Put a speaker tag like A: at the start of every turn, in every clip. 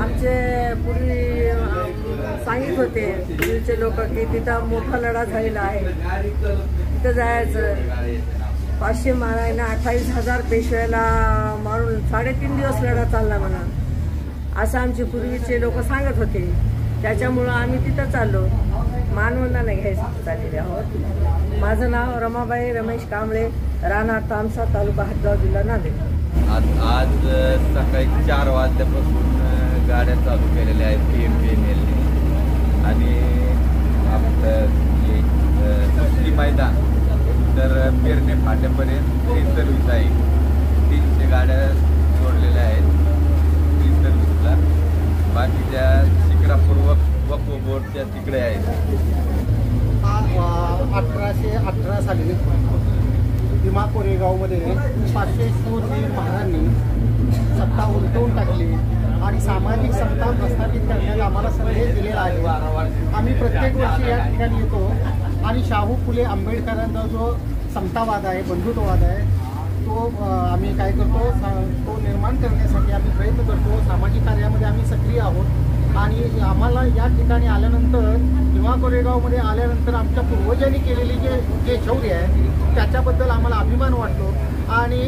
A: आमचे पूर्वी सांगित होते पूर्वीचे लोक की तिथं मोठा लढा झालेला आहे, तिथं जायचं. 500 मारायला 28,000 पेशव्याला मारून 3.5 दिवस लढा चालला म्हणा, असं आमचे पूर्वीचे लोक सांगत होते. त्याच्यामुळं आम्ही तिथं चाललो, मानवंदना घ्यायसाठी चाललेले आहोत. माझं नाव रमाबाई रमेश कांबळे, राहणार तामसा, तालुका हदगाव, जिल्हा नांदेड.
B: आज सकाळी 4 वाजल्यापासून गाड्या चालू केलेल्या आहेत PMPNL आणि आपलं कुस्ती मैदान तर पेरणे फाट्यापर्यंत 3 सर्व्हिस आहे. 300 गाड्या जोडलेल्या आहेत 3 सर्व्हिसला. बाकीच्या शिक्रापूर्वक वक्फ बोर्डच्या तिकडे आहेत.
C: 1818 साली भीमा कोरेगावमध्ये 500 शूरवीर महाराजांनी सत्ता उलटवून टाकली आणि सामाजिक समता प्रस्थापित करण्याचा आम्हाला संदेश दिलेला आहे. आम्ही प्रत्येक वर्षी या ठिकाणी येतो आणि शाहू फुले आंबेडकरांचा जो समतावाद आहे, बंधुत्ववाद आहे, तो आम्ही काय करतो, तो निर्माण करण्यासाठी आम्ही प्रयत्न करतो. सामाजिक कार्यामध्ये आम्ही सक्रिय आहोत आणि आम्हाला या ठिकाणी आल्यानंतर भीमा कोरेगावमध्ये आल्यानंतर आमच्या पूर्वजांनी केलेली जे शौर्य आहे त्याच्याबद्दल आम्हाला अभिमान वाटतो आणि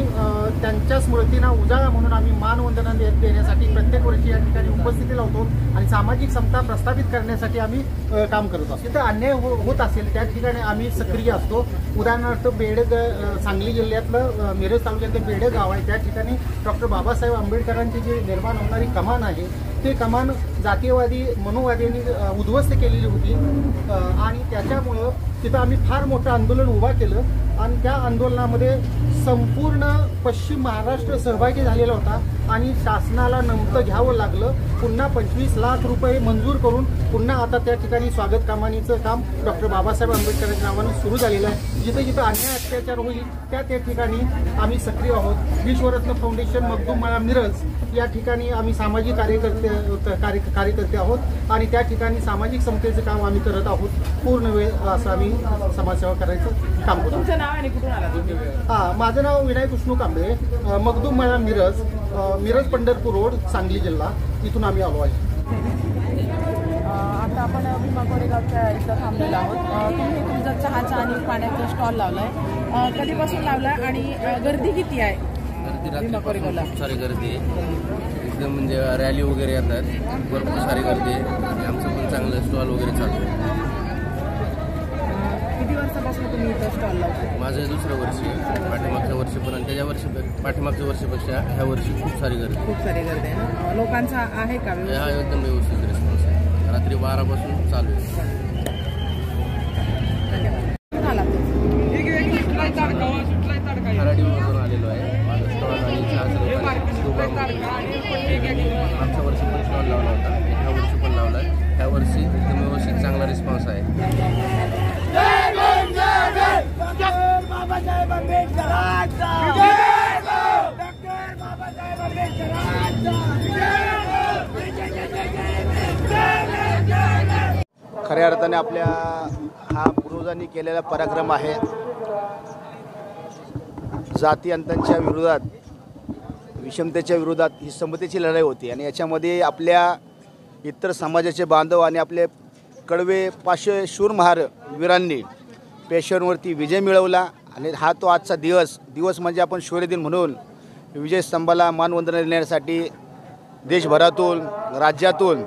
C: त्यांच्या स्मृतींना उजाळा म्हणून आम्ही मानवंदना देण्यासाठी प्रत्येक वर्षी या ठिकाणी उपस्थिती लावतो आणि सामाजिक समता प्रस्थापित करण्यासाठी आम्ही काम करत असतो. तिथं अन्याय होत असेल त्या ठिकाणी आम्ही सक्रिय असतो. उदाहरणार्थ बेडग, सांगली जिल्ह्यातलं मिरज तालुक्यातलं बेडग गाव आहे, त्या ठिकाणी डॉक्टर बाबासाहेब आंबेडकरांची जी निर्माण होणारी कमान आहे ते कमान जातीयवादी मनोवाद्यांनी उद्ध्वस्त केलेली होती आणि त्याच्यामुळं तिथं आम्ही फार मोठं आंदोलन उभा केलं आणि त्या आंदोलनामध्ये संपूर्ण पश्चिम महाराष्ट्र सहभागी झालेला होता आणि शासनाला नमतं घ्यावं लागलं. पुन्हा 25 लाख रुपये मंजूर करून पुन्हा आता त्या ठिकाणी स्वागत कामानीचं काम डॉक्टर बाबासाहेब आंबेडकरांच्या नावानं सुरू झालेलं आहे. जिथं जिथं अन्याय अत्याचार होईल त्या ठिकाणी आम्ही सक्रिय आहोत. विश्वरत्न फाउंडेशन मखदूम मिरज या ठिकाणी आम्ही सामाजिक कार्यकर्ते आहोत आणि त्या ठिकाणी सामाजिक समतेचं काम आम्ही करत आहोत. पूर्ण वेळ असं आम्ही समाजसेवा करायचं काम करतो.
D: तुमचं नाव आणि कुठून आला तुम्ही?
C: माझं नाव विनायक विष्णू कांबळे, मखदूम मिरज पंढरपूर रोड, सांगली जिल्हा, इथून आम्ही आलो आहे.
D: आता आपण भीमा कोरेगावच्या इथं थांबलेलो आहोत. तुम्ही तुमचा चहाचा आणि पाण्याचा स्टॉल लावलाय, कधीपासून लावलाय आणि गर्दी किती आहे?
E: भीमा कोरेगावला खूप सारी गर्दी आहे, एकदम म्हणजे रॅली वगैरे येतात, भरपूर सारी गर्दी आहे आणि आमचं पण चांगलं स्टॉल वगैरे चालू आहे.
D: किती वर्षापासून तुम्ही इथं स्टॉल लावता?
E: माझं 2रं वर्ष आहे. पाठीमागच्या वर्षी पण आणि पाठीमागच्या वर्षीपेक्षा ह्या वर्षी खूप सारी गर्दी
D: आहे ना. लोकांचा आहे का?
E: हा एकदम व्यवस्थित रिस्पॉन्स आहे. रात्री 12 पासून चालू आहे. खराडीमधून आलेलो आहे. माझं स्टॉल आणि मागच्या वर्षी पण स्टॉल लावला होता, ह्या वर्षी पण लावला आहे. ह्या वर्षी एकदम व्यवस्थित चांगला रिस्पॉन्स आहे.
F: खऱ्या अर्थाने आपल्या हा पूर्वजांनी केलेला पराक्रम आहे. जाती अंतांच्या विरोधात, विषमतेच्या विरोधात ही समतेची लढाई होती आणि याच्यामध्ये आपल्या इतर समाजाचे बांधव आणि आपले कडवे 500 शूर महार वीरांनी पेशव्यांवरती विजय मिळवला आणि हा तो आजचा दिवस म्हणजे आपण शौर्यदिन म्हणून विजय स्तंभाला मानवंदना देण्यासाठी देशभरातून, राज्यातून,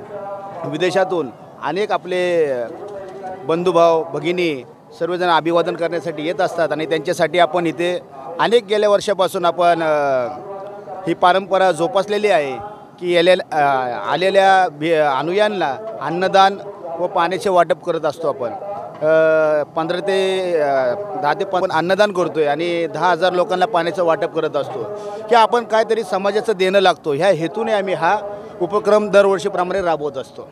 F: विदेशातून अनेक आपले बंधुभाव भगिनी सर्वजण अभिवादन करण्यासाठी येत असतात आणि त्यांच्यासाठी आपण इथे अनेक गेल्या वर्षापासून आपण ही परंपरा जोपासलेली आहे की आलेल्या अनुयायांना अन्नदान व पाण्याचे वाटप करत असतो. आपण 10 ते 15 अन्नदान करतो आहे आणि 10,000 लोकांना पाण्याचं वाटप करत असतो की आपण काहीतरी समाजाचं देणं लागतो. ह्या हेतूने आम्ही हा उपक्रम दरवर्षीप्रमाणे राबवत असतो.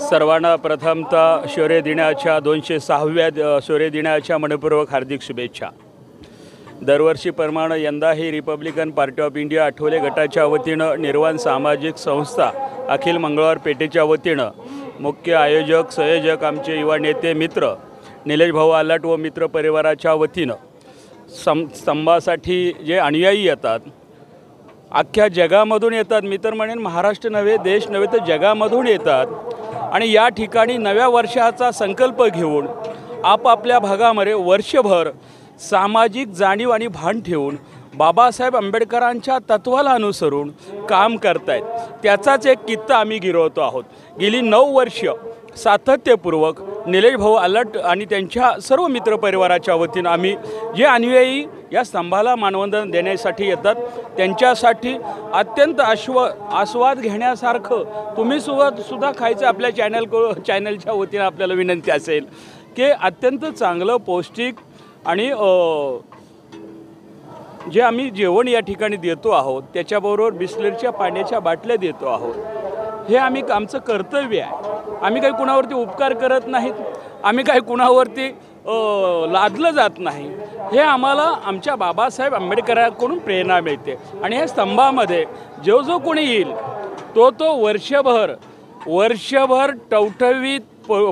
G: सर्वांना प्रथमतः शौर्य दिनाच्या 206व्या शौर्य दिनाच्या मनपूर्वक हार्दिक शुभेच्छा. दरवर्षीप्रमाणे यंदाही Republican party of India Athawale गटाच्या वतीनं निर्वाण सामाजिक संस्था अखिल मंगळवार पेठेच्या वतीनं मुख्य आयोजक संयोजक आमचे युवा नेते मित्र निलेश भाऊ आलाट व मित्र परिवाराच्या वतीनं स्तंभासाठी जे अनुयायी येतात अख्ख्या जगामधून येतात. मी तर म्हणेन महाराष्ट्र नव्हे, देश नव्हे तर जगामधून येतात आणि या ठिकाणी नव्या वर्षाचा संकल्प घेऊन आपापल्या भागामध्ये वर्षभर सामाजिक जाणीव आणि भान ठेवून बाबासाहेब आंबेडकरांच्या तत्वाला अनुसरून काम करतायत. त्याचाच एक किस्सा आम्ही गिरवतो आहोत. गेली 9 वर्ष सातत्यपूर्वक निलेश भाऊ अलट आणि त्यांच्या सर्व मित्रपरिवाराच्या वतीनं आम्ही जे अनुयायी या स्तंभाला मानवंदन देण्यासाठी येतात त्यांच्यासाठी अत्यंत आस्वाद घेण्यासारखं तुम्ही सुद्धा खायचं आपल्या चॅनलच्या वतीनं आपल्याला विनंती असेल की अत्यंत चांगलं पौष्टिक आणि जे आम्ही जेवण या ठिकाणी देतो आहोत त्याच्याबरोबर बिस्लरीच्या पाण्याच्या बाटल्या देतो आहोत. हे आमचं कर्तव्य आहे. आम्ही काही कुणावरती उपकार करत नाहीत, आम्ही काही कुणावरती लादलं जात नाही. हे आम्हाला आमच्या बाबासाहेब आंबेडकरांकडून प्रेरणा मिळते आणि ह्या स्तंभामध्ये जो कोणी येईल तो वर्षभर टवटवीत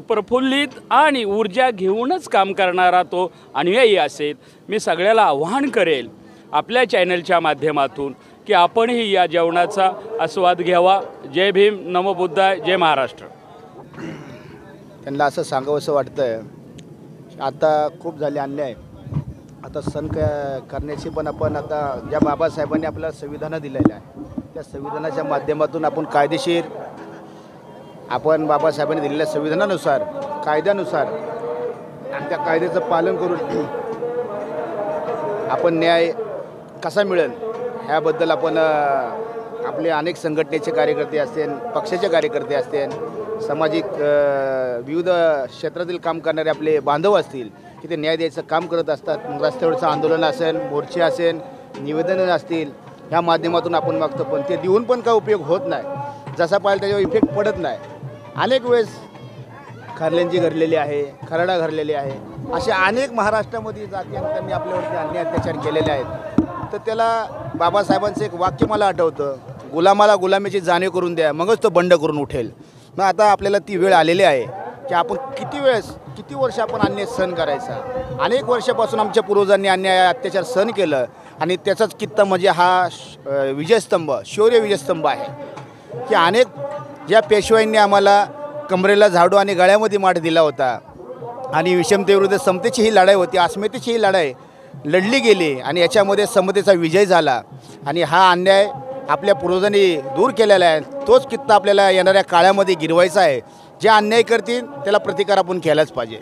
G: प्रफुल्लित आणि ऊर्जा घेऊनच काम करणारा तो अनुयायी असेल. मी सगळ्याला आव्हान करेल आपल्या चॅनलच्या माध्यमातून की आपणही या जेवणाचा आस्वाद घ्यावा. जय भीम, नमो बुद्धाय, जय महाराष्ट्र.
F: त्यांना असं सांगावंसं वाटतं आता खूप झाले अन्याय. आता सण करण्याची पण आपण आता ज्या बाबासाहेबांनी आपल्याला संविधान दिलेलं आहे त्या संविधानाच्या माध्यमातून आपण कायदेशीर आपण बाबासाहेबांनी दिलेल्या संविधानानुसार कायद्यानुसार आणि त्या कायद्याचं पालन करून आपण न्याय कसा मिळेल ह्याबद्दल आपण आपले अनेक संघटनेचे कार्यकर्ते असतील, पक्षाचे कार्यकर्ते असतील, सामाजिक विविध क्षेत्रातील काम करणारे आपले बांधव असतील की ते न्याय द्यायचं काम करत असतात. मग रस्त्यावरचं आंदोलन असेल, मोर्चे असेल, निवेदनं असतील, ह्या माध्यमातून आपण मागतो पण ते देऊन पण काय उपयोग होत नाही. जसा पाहिजे त्याच्यावर इफेक्ट पडत नाही. अनेक वेळेस खारल्यांची घडलेली आहे, खराडा घडलेली आहे, असे अनेक महाराष्ट्रामध्ये जातीयांनी आपल्यावरती अन्याय अत्याचार केलेले आहेत. तर त्याला बाबासाहेबांचं एक वाक्य मला आठवतं, गुलामाला गुलामीची जाणीव करून द्या मगच तो बंड करून उठेल. मग आता आपल्याला ती वेळ आलेली आहे की आपण किती वर्ष आपण अन्याय सहन करायचा. अनेक वर्षापासून आमच्या पूर्वजांनी अन्याय अत्याचार सहन केलं आणि त्याचाच किस्सा म्हणजे हा विजयस्तंभ, शौर्य विजयस्तंभ आहे की अनेक ज्या पेशव्यांनी आम्हाला कमरेला झाडू आणि गळ्यामध्ये माठ दिला होता आणि विषमतेविरुद्ध समतेची ही लढाई होती, अस्मितेची ही लढाई लढली गेली आणि याच्यामध्ये समतेचा विजय झाला आणि हा अन्याय आपल्या पूर्वजांनी दूर केलेला आहे. तोच किस्सा आपल्याला येणाऱ्या काळामध्ये गिरवायचा आहे. जे अन्याय करतील त्याला प्रतिकार आपण केलाच पाहिजे,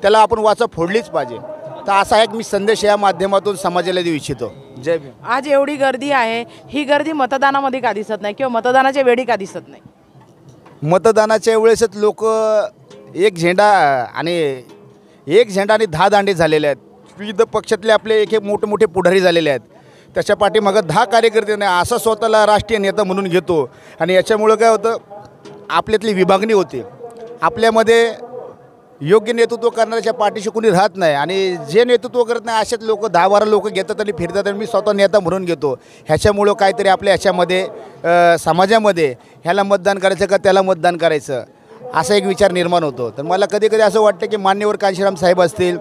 F: त्याला आपण वाचा फोडलीच पाहिजे. तर असा एक मी संदेश या माध्यमातून समाजाला देऊ इच्छितो. जय भीम.
D: आज एवढी गर्दी आहे, ही गर्दी मतदानामध्ये का दिसत नाही किंवा मतदानाच्या वेळी का दिसत नाही?
F: मतदानाच्या वेळेसच लोक एक झेंडा आणि 10 दांडे झालेले आहेत. विविध पक्षातले आपले एक मोठे पुढारी झालेले आहेत. त्याच्या पाठीमागं 10 कार्यकर्ते नाही असं स्वतःला राष्ट्रीय नेता म्हणून घेतो आणि याच्यामुळं काय होतं आपल्यातली विभागणी होते. आपल्यामध्ये योग्य नेतृत्व करणाऱ्याच्या पाठीशी कोणी राहत नाही आणि जे नेतृत्व करत नाही असेच लोक 10-12 लोक घेतात आणि फिरतात आणि मी स्वतः नेता म्हणून घेतो. ह्याच्यामुळं काहीतरी आपल्या ह्याच्यामध्ये समाजामध्ये ह्याला मतदान करायचं का त्याला मतदान करायचं असा एक विचार निर्माण होतो. तर मला कधी असं वाटतं की मान्यवर कांशीराम साहेब असतील,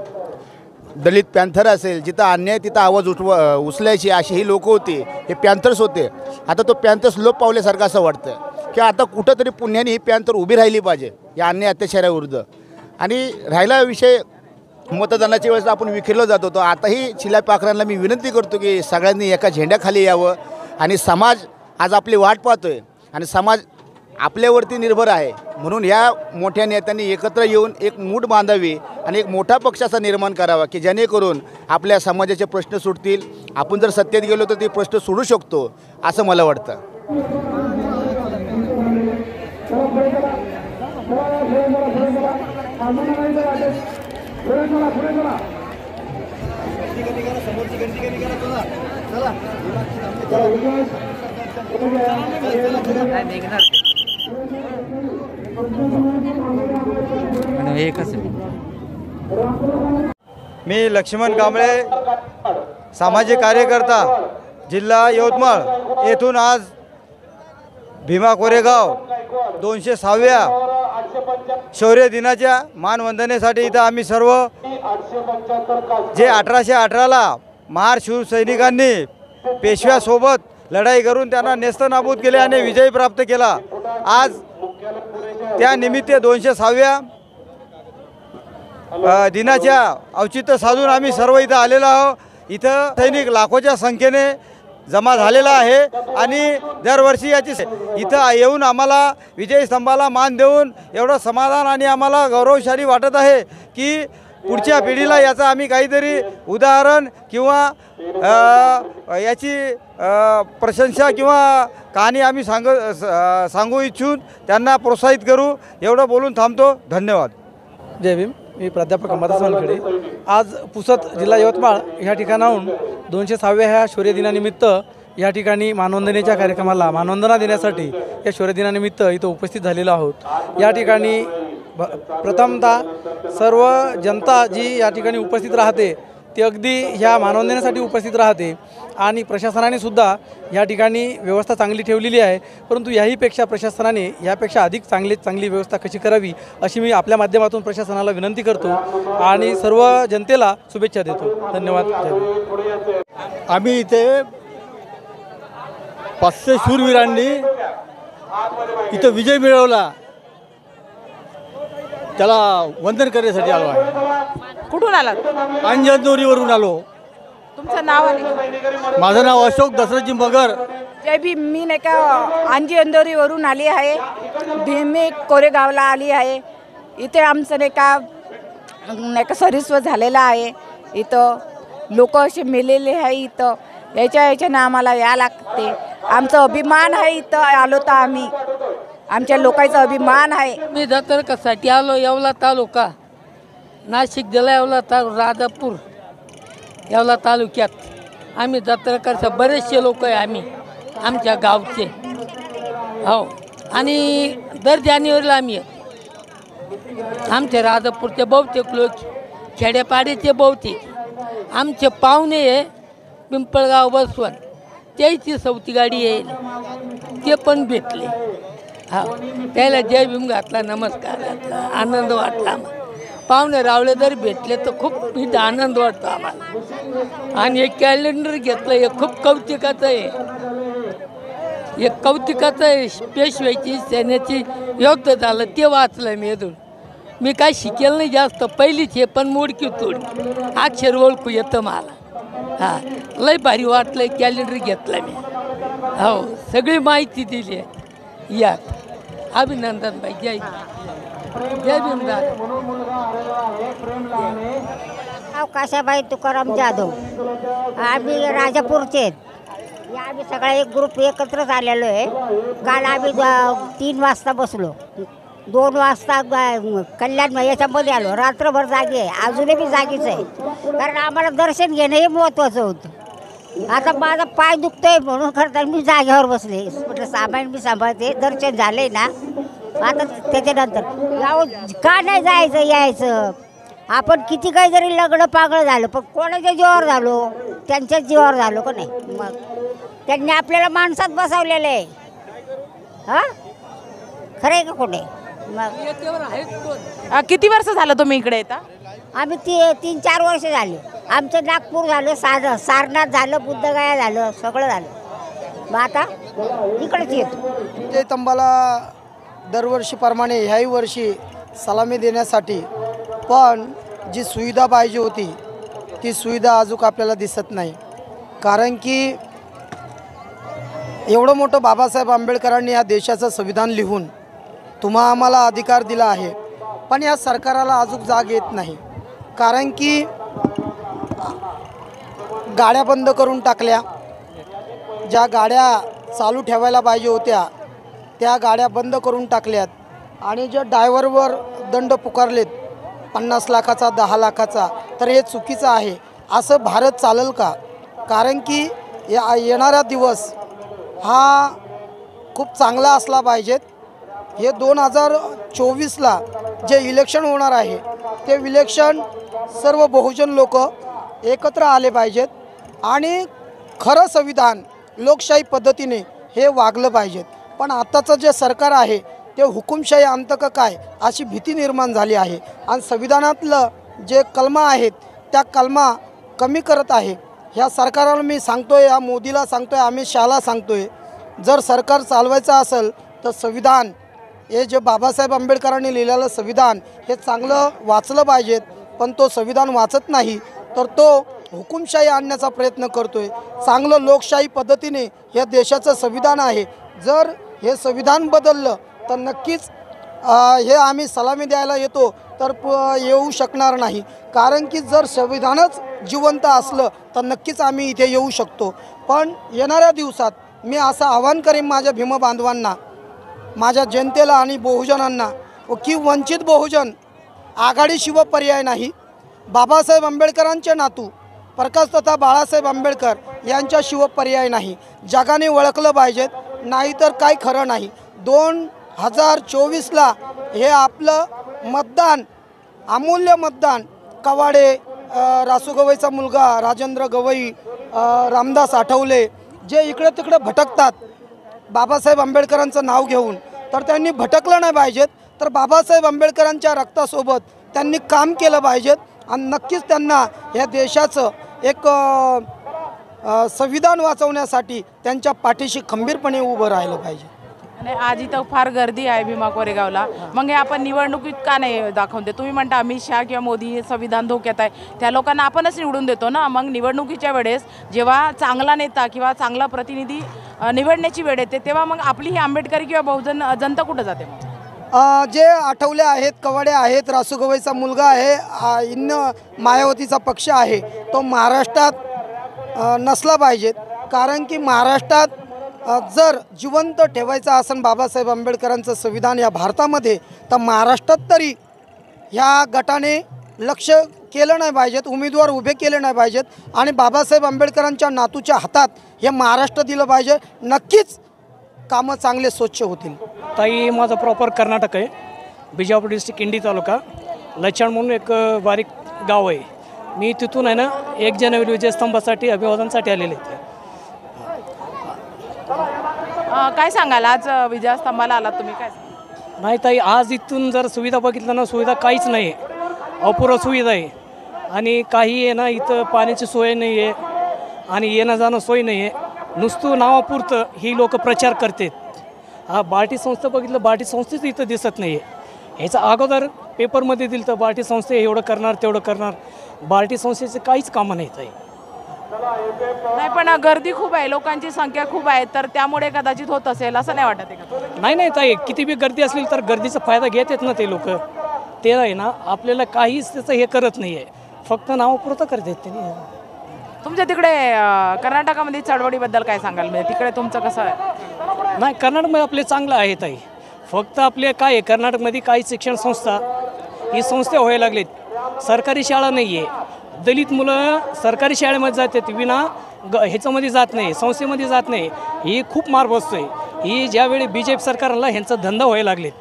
F: दलित पॅन्थर असेल, जिथं अन्याय तिथं आवाज उचलायची अशी ही लोक होती, हे पॅन्थर्स होते. आता तो पॅन्थर्स लोप पावल्यासारखं असं वाटतं की आता कुठंतरी पुण्याने ही पॅन्थर उभी राहिली पाहिजे या अन्याय अत्याचाराविरुद्ध. आणि राहिला विषय मतदानाच्या वेळेस आपण विखरलो जात होतो. आताही शिलापाखरांना मी विनंती करतो की सगळ्यांनी एका झेंड्याखाली यावं आणि समाज आज आपली वाट पाहतोय आणि समाज आपल्यावरती निर्भर आहे. म्हणून ह्या मोठ्या नेत्यांनी एकत्र येऊन एक मूठ बांधावी आणि एक मोठा पक्षाचा निर्माण करावा की जेणेकरून आपल्या समाजाचे प्रश्न सुटतील. आपण जर सत्तेत गेलो तर ते प्रश्न सोडू शकतो असं मला वाटतं.
H: मी लक्ष्मण कांबळे, सामाजिक कार्यकर्ता, जिल्हा यवतमाळ येथून आज भीमा कोरेगाव 206व्या शौर्य दिनाच्या मानवंदनेसाठी इथं आम्ही सर्व जे 1818ला महार शिवसैनिकांनी पेशव्यासोबत लढाई करून त्यांना नेस्तनाबूत केले आणि विजय प्राप्त केला। आज त्या निमित्त 206व्या दिनाच्या औचित्य साधून आम्ही सर्व इथं आलेलो आहोत। इथं सैनिक लाखोच्या संख्येने जमा झालेला आहे आणि दरवर्षी याची इथं येऊन आम्हाला विजय स्तंभाला मान देऊन एवढं समाधान आणि आम्हाला गौरवशाली वाटत आहे की पुढच्या पिढीला याचा आम्ही काहीतरी उदाहरण किंवा याची प्रशंसा किंवा कहाणी आम्ही सांगू इच्छून त्यांना प्रोत्साहित करू। एवढं बोलून थांबतो। धन्यवाद।
I: जय भीम। मी प्राध्यापक अंबादास वानखेडे। आज पुसद जिल्हा यवतमाळ ह्या ठिकाणाहून 206व्या ह्या शौर्य दिनानिमित्त या ठिकाणी मानवंदनेच्या कार्यक्रमाला मानवंदना देण्यासाठी या शौर्य दिनानिमित्त इथं उपस्थित झालेलो आहोत। या ठिकाणी प्रथमतः सर्व जनता जी या ठिकाणी उपस्थित राहते ती अगदी ह्या मानवंदनेसाठी उपस्थित राहते आणि प्रशासनाने सुद्धा या ठिकाणी व्यवस्था चांगली ठेवलेली आहे। परंतु याहीपेक्षा प्रशासनाने यापेक्षा अधिक चांगली व्यवस्था कशी करावी अशी मी आपल्या माध्यमातून प्रशासनाला विनंती करतो आणि सर्व जनतेला शुभेच्छा देतो। धन्यवाद।
J: आम्ही इथे 500 शूरवीरांनी इथं विजय मिळवला त्याला वंदन करण्यासाठी आलो आहे।
D: कुठून आलात?
J: अंजनदोरीवरून आलो।
D: तुमचं नाव आहे?
J: माझं नाव अशोक दशरथजी मगर।
K: जय भीम। मी नाही का अंजनदोरीवरून आली आहे, भीमी कोरेगावला आली आहे। इथे आमचं नाही का सर्विस झालेलं आहे। इथं लोक असे मेलेले आहे। इथं याच्यानं आम्हाला या लागते। आमचा अभिमान आहे। इथं आलो तर आम्ही आमच्या लोकांचा अभिमान आहे।
L: मी दत्तरकासाठी आलो येवला तालुका, नाशिक जिल्हा येवला राजापूर येवला तालुक्यात। आम्ही दत्तरकाचे बरेचसे लोक आहे आम्ही आमच्या गावचे हो। आणि दर जानेवारीला आम्ही आमच्या राजापूरचे बहुतेक लोक खेड्यापाड्याचे बहुतेक आमचे पाहुणे पिंपळगाव बसवण त्याची सवती गाडी येईल ते पण भेटले। हा त्याला जय भीम घातला, नमस्कार घातला, आनंद वाटला। पाहुणे रावळे जर भेटले तर खूप इथं आनंद वाटतो आम्हाला। आणि एक कॅलेंडर घेतलं हे खूप कौतुकाचं आहे, एक कौतुकाचं आहे। पेशव्याची सेनेची योग्य झालं ते वाचलं मी अजून। मी काय शिकेल नाही जास्त, पहिलीच हे पण मोडकी तोडकी अक्षर ओळखू येतं मला। हा लय भारी वाटलं, कॅलेंडर घेतलं मी हो, सगळी माहिती दिली आहे यात। अभिनंदन भाई, जय जय भीम।
M: काशाबाई तुकाराम जाधव, आम्ही राजापूरचे। आम्ही सगळा एक ग्रुप एकत्रच आलेलो आहे। काल आम्ही 3 वाजता बसलो, 2 वाजता कल्याण याच्यामध्ये आलो। रात्रभर जागी आहे, अजूनही मी जागीच आहे, कारण आम्हाला दर्शन घेणं हे महत्त्वाचं होतं। आता माझा पाय दुखतोय म्हणून खरं मी जागेवर बसले, म्हटलं सामान मी सांभाळते, दर्शन झालंय ना आता त्याच्यानंतर का नाही जायचं यायचं। आपण किती काही जरी लग्न पागळ झालं पण कोणाच्या जीवावर झालो, त्यांच्याच जीवावर झालो का नाही। मग त्यांनी आपल्याला माणसात बसवलेलं आहे। हां खरं आहे का कुठे? मग
D: किती वर्ष झालं तुम्ही इकडे येता?
M: आम्ही 3-4 वर्ष झाले। आमचं नागपूर झालं, सारनाथ झालं, बुद्धगया झालं, सगळं झालं। मग आता इकडेच येतो।
C: विजय स्तंभाला दरवर्षीप्रमाणे ह्याही वर्षी सलामी देण्यासाठी पण जी सुविधा पाहिजे होती ती सुविधा अजून आपल्याला दिसत नाही। कारण की एवढं मोठं बाबासाहेब आंबेडकरांनी या देशाचं संविधान लिहून तुम्हा आम्हाला अधिकार दिला आहे, पण या सरकाराला अजून जाग येत नाही। कारण की गाड्या बंद करून टाकल्या, ज्या गाड्या चालू ठेवायला पाहिजे होत्या त्या गाड्या बंद करून टाकल्यात आणि जे ड्रायव्हरवर दंड पुकारलेत 50 लाखाचा 10 लाखाचा, तर हे चुकीचं आहे। असं भारत चालेल का? कारण की येणारा दिवस हा खूप चांगला असला पाहिजेत। हे 2024ला जे इलेक्शन होणार आहे ते इलेक्शन सर्व बहुजन लोक एकत्र आले पाहिजेत आणि खरं संविधान लोकशाही पद्धतीने हे वागलं पाहिजेत। पण आताचं जे सरकार आहे ते हुकुमशाही आणतं का काय अशी भीती निर्माण झाली आहे आणि संविधानातलं जे कलमा आहेत त्या कलमा कमी करत आहे ह्या सरकारला मी सांगतोय, या मोदीला सांगतोय, अमित शहाला सांगतोय, जर सरकार चालवायचं असेल तर संविधान हे जे बाबासाहेब आंबेडकरांनी लिहिलेलं संविधान हे चांगलं वाचलं पाहिजेत. पण तो संविधान वाचत नाही तर तो हुकुमशाही आणण्याचा प्रयत्न करतोय. चांगलं लोकशाही पद्धतीने या देशाचं संविधान आहे. जर हे संविधान बदललं तर नक्कीच हे आम्ही सलामी द्यायला येतो तर येऊ शकणार नाही. कारण की जर संविधानच जिवंत असलं तर नक्कीच आम्ही इथे येऊ शकतो. पण येणाऱ्या दिवसात मी असं आवाहन करेन माझ्या भीमबांधवांना, माझ्या जनतेला आणि बहुजनांना की वंचित बहुजन आघाडीशिवाय पर्याय नाही. बाबासाहेब आंबेडकरांचे नातू प्रकाश तथा बाळासाहेब आंबेडकर यांच्याशिवाय पर्याय नाही. जगाने ओळखलं पाहिजेत, नाहीतर काय खरं नाही. 2024ला हे आपलं मतदान, अमूल्य मतदान, कवाडे, रासू गवईचा मुलगा राजेंद्र गवई, रामदास आठवले जे इकडे तिकडे भटकतात बाबासाहेब आंबेडकरांचं नाव घेऊन, तर त्यांनी भटकलं नाही पाहिजेत. तर बाबासाहेब आंबेडकरांच्या रक्तासोबत त्यांनी काम केलं पाहिजेत आणि नक्कीच त्यांना या देशाचं एक संविधान वाचवण्यासाठी त्यांच्या पाठीशी खंबीरपणे उभं राहिलं पाहिजे.
D: आणि आज इथं फार गर्दी आहे भीमा कोरेगावला. मग हे आपण निवडणुकीत का नाही दाखवते? तुम्ही म्हणता अमित शहा किंवा मोदी संविधान धोक्यात आहे, त्या लोकांना आपणच निवडून देतो ना. मग निवडणुकीच्या वेळेस जेव्हा चांगला नेता किंवा चांगला प्रतिनिधी निवडण्याची वेळ येते तेव्हा मग आपली ही आंबेडकरी किंवा बहुजन जनता कुठं जाते?
C: जे आठवले आहेत, कवाडे आहेत, रासू गवईचा मुलगा आहे, इन्न मायावतीचा पक्ष आहे, तो महाराष्ट्रात नसला पाहिजेत. कारण की महाराष्ट्रात जर जिवंत ठेवायचं असेल बाबासाहेब आंबेडकरांचं संविधान या भारतामध्ये, तर महाराष्ट्रात तरी ह्या गटाने लक्ष केलं नाही पाहिजेत, उमेदवार उभे केले नाही पाहिजेत आणि बाबासाहेब आंबेडकरांच्या नातूच्या हातात हे महाराष्ट्र दिलं पाहिजे. नक्कीच कामं चांगले स्वच्छ होतील.
N: ताई, माझं प्रॉपर कर्नाटक आहे, बिजापूर डिस्ट्रिक्ट, इंडी तालुका, लचण म्हणून एक बारीक गाव आहे. मी तिथून आहे ना 1 जानेवारी विजयस्तंभासाठी अभिवादनासाठी आलेले आहे.
D: काय सांगाल आज विजयस्तंभाला आलात तुम्ही? काय
N: नाही ताई, आज इथून जर सुविधा बघितलं ना, सुविधा काहीच नाही आहे, अपुरं सुविधा आहे. आणि काही आहे ना, इथं पाण्याची सोय नाही आहे आणि येणं जाणं सोय नाही आहे. नुसतं नावापुरतं ही लोक प्रचार करतात. हा बार्टी संस्था बघितलं, बार्टी संस्थेच इथं दिसत नाही आहे. ह्याचा अगोदर पेपरमध्ये दिलं तर बार्टी संस्थे एवढं करणार तेवढं करणार, बार्टी संस्थेचे काहीच कामं नाहीत आहे.
D: नाही, पण गर्दी खूप आहे, लोकांची संख्या खूप आहे, तर त्यामुळे कदाचित होत असेल असं नाही वाटत आहे?
N: नाही नाही ताई, किती बी गर्दी असली तर गर्दीचा फायदा घेत आहेत ना ते लोक. ते आहे ना, आपल्याला काहीच त्याचं हे करत नाही आहे, फक्त नावापुरतं करतात त्यांनी.
D: तुमच्या तिकडे कर्नाटकामध्ये चळवळीबद्दल काय सांगाल? म्हणजे तिकडे तुमचं कसं आहे?
N: नाही, कर्नाटकमध्ये आपले चांगलं आहे ताई. फक्त आपले काय आहे, कर्नाटकमध्ये काही शिक्षण संस्था ही संस्था व्हायला लागलेत. सरकारी शाळा नाही आहे, दलित मुलं सरकारी शाळेमध्ये जातात, विना ह्याच्यामध्ये जात नाही, संस्थेमध्ये जात नाही. ही खूप मार बसतोय. ही ज्यावेळी BJP सरकारला ह्यांचा धंदा व्हायला लागलेत.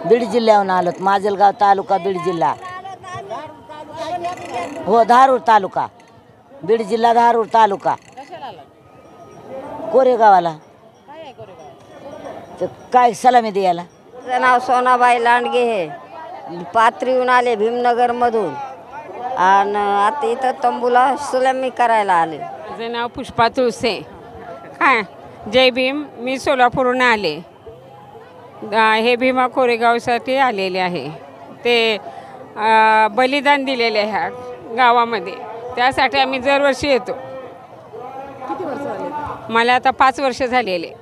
O: बीड जिल्ह्याहून आलोत, माजलगाव तालुका, बीड जिल्हा. हो, धारूर तालुका, बीड जिल्हा, धारूर तालुका. कोरेगावाला. काय सलामी द्यायला?
P: माझं नाव सोनाबाई लांडगे आहे, पाथरीहून आले भीमनगरमधून आणि आता इथं तंबूला सलामी करायला आले.
Q: माझं नाव पुष्पा तुळसे. काय जय भीम. मी सोलापूरहून आले, हे भीमा कोरेगावसाठी आलेले आहे. ते बलिदान दिलेले आहे ह्या गावामध्ये, त्यासाठी आम्ही दरवर्षी येतो.
D: किती वर्ष झाले?
Q: मला आता 5 वर्ष झालेले.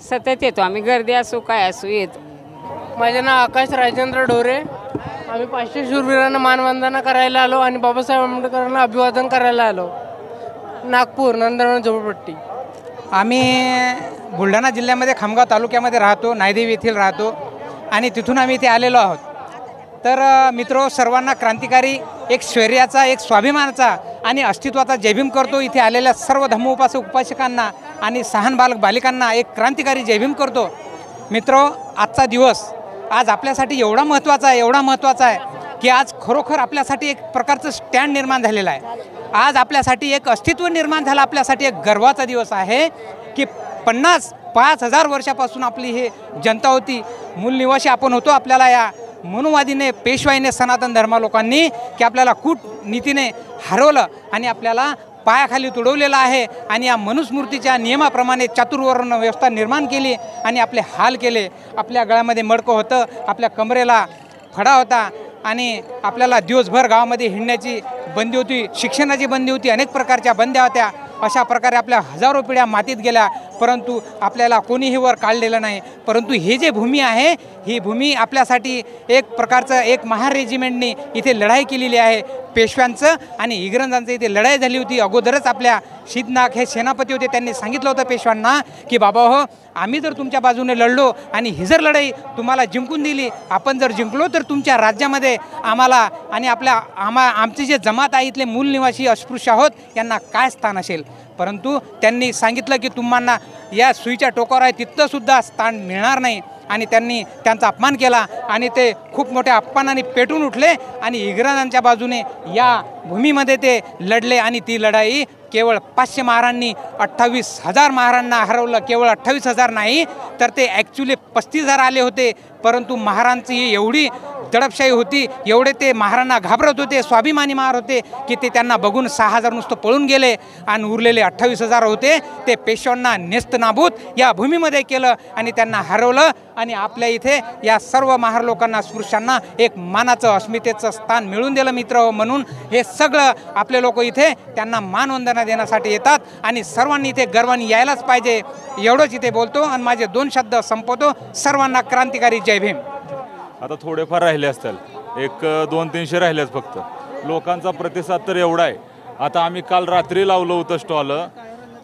Q: सतत येतो आम्ही, गर्दी असो काय असो येतो.
R: माझे नाव आकाश राजेंद्र ढोरे. आम्ही 500 शूरवीरांना मानवंदना करायला आलो आणि बाबासाहेब आंबेडकरांना अभिवादन करायला आलो. नागपूर, नंदनवन, झोपडपट्टी.
S: आम्ही बुलढाणा जिल्ह्यामध्ये खामगाव तालुक्यामध्ये राहतो, नायदेवी येथील राहतो आणि तिथून आम्ही इथे आलेलो आहोत. तर मित्रो, सर्वांना क्रांतिकारी एक शौर्याचा, एक स्वाभिमानाचा आणि अस्तित्वाचा जयभीम करतो. इथे आलेल्या सर्व धम्मोपासक उपासकांना आणि सहान बालक बालिकांना एक क्रांतिकारी जयभीम करतो. मित्रो, आजचा दिवस आज आपल्यासाठी एवढा महत्त्वाचा आहे की आज खरोखर आपल्यासाठी एक प्रकारचं स्टँड निर्माण झालेलं आहे. आज आपल्यासाठी एक अस्तित्व निर्माण झालं, आपल्यासाठी एक गर्वाचा दिवस आहे की 50,000 वर्षापासून आपली हे जनता होती, मूल निवासी आपण होतो. आपल्याला या मनुवादीने, पेशवाईने, सनातन धर्मालोकांनी की आपल्याला कूटनीतीने हरवलं आणि आपल्याला पायाखाली तुडवलेला आहे आणि या मनुस्मृतीच्या नियमाप्रमाणे चातुर्वर्ण व्यवस्था निर्माण केली आणि आपले हाल केले. आपल्या गळ्यामध्ये मडकं होतं, आपल्या कमरेला फडा होता आणि आपल्याला दिवसभर गावामध्ये हिंडण्याची बंदी होती, शिक्षणाची बंदी होती, अनेक प्रकारच्या बंद्या होत्या. अशा प्रकारे आपल्या हजारो पिढ्या मातीत गेल्या, परंतु आपल्याला कोणीही वर काढलेलं नाही. परंतु ही जी भूमी आहे, ही भूमी आपल्यासाठी एक प्रकारचं एक महार रेजिमेंटने इथे लढाई केलेली आहे. पेशव्यांचं आणि इंग्रजांचं इथे लढाई झाली होती. अगोदरच आपल्या शीतनाग हे सेनापती होते, त्यांनी सांगितलं होतं पेशव्यांना की बाबा हो, आम्ही जर तुमच्या बाजूने लढलो आणि ही जर लढाई तुम्हाला जिंकून दिली, आपण जर जिंकलो तर तुमच्या राज्यामध्ये आम्हाला आणि आमचे जे जमात आहे इथले मूल निवासी अस्पृश्य आहोत यांना काय स्थान असेल. परंतु त्यांनी सांगितलं की तुम्हाला या सुईच्या टोकावर आहे तिथंसुद्धा स्थान मिळणार नाही आणि त्यांनी त्यांचा अपमान केला आणि ते खूप मोठ्या अपमानाने पेटून उठले आणि इंग्रजांच्या बाजूने या भूमीमध्ये ते लढले आणि ती लढाई केवळ 500 महारांनी 28,000 महारांना हरवलं. केवळ 28,000 नाही तर ते ॲक्च्युली 35,000 आले होते. परंतु महारांची एवढी दडपशाही होती, एवढे ते महारांना घाबरत होते, स्वाभिमानी महार होते की ते त्यांना बघून 6,000 नुसतं पळून गेले आणि उरलेले 28,000 होते ते पेशव्यांना नेस्तनाबूत या भूमीमध्ये केलं आणि त्यांना हरवलं. आणि आपल्या इथे या सर्व महार लोकांना स्पृश्यांना एक मानाचं अस्मितेचं स्थान मिळवून दिलं मित्र. म्हणून हे सगळं आपले लोक इथे त्यांना मानवंदना देण्यासाठी येतात आणि सर्वांनी इथे गर्वाने यायलाच पाहिजे. एवढंच इथे बोलतो आणि माझे 2 शब्द संपवतो. सर्वांना क्रांतिकारी जय भीम.
T: आता थोडेफार राहिले असतील, 100-200-300 राहिलेच फक्त. लोकांचा प्रतिसाद तर एवढा आहे. आता आम्ही काल रात्री लावलं होतं स्टॉल.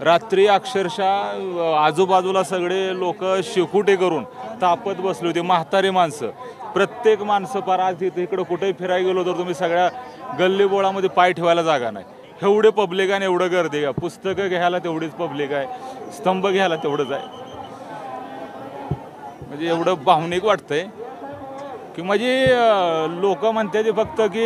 T: रात्री अक्षरशः आजूबाजूला सगळे लोक शेकोटे करून तापत बसले होते, म्हातारी माणसं, प्रत्येक माणसं पार. आज इकडं कुठेही फिरायला गेलो तर तुम्ही सगळ्या गल्लीबोळामध्ये पाय ठेवायला जागा नाही, एवढे पब्लिक आहे, एवढं गर्दी आहे. पुस्तकं घ्यायला तेवढीच पब्लिक आहे, स्तंभ घ्यायला तेवढंच आहे. म्हणजे एवढं भावनिक वाटतंय की म्हणजे लोक म्हणते ते फक्त की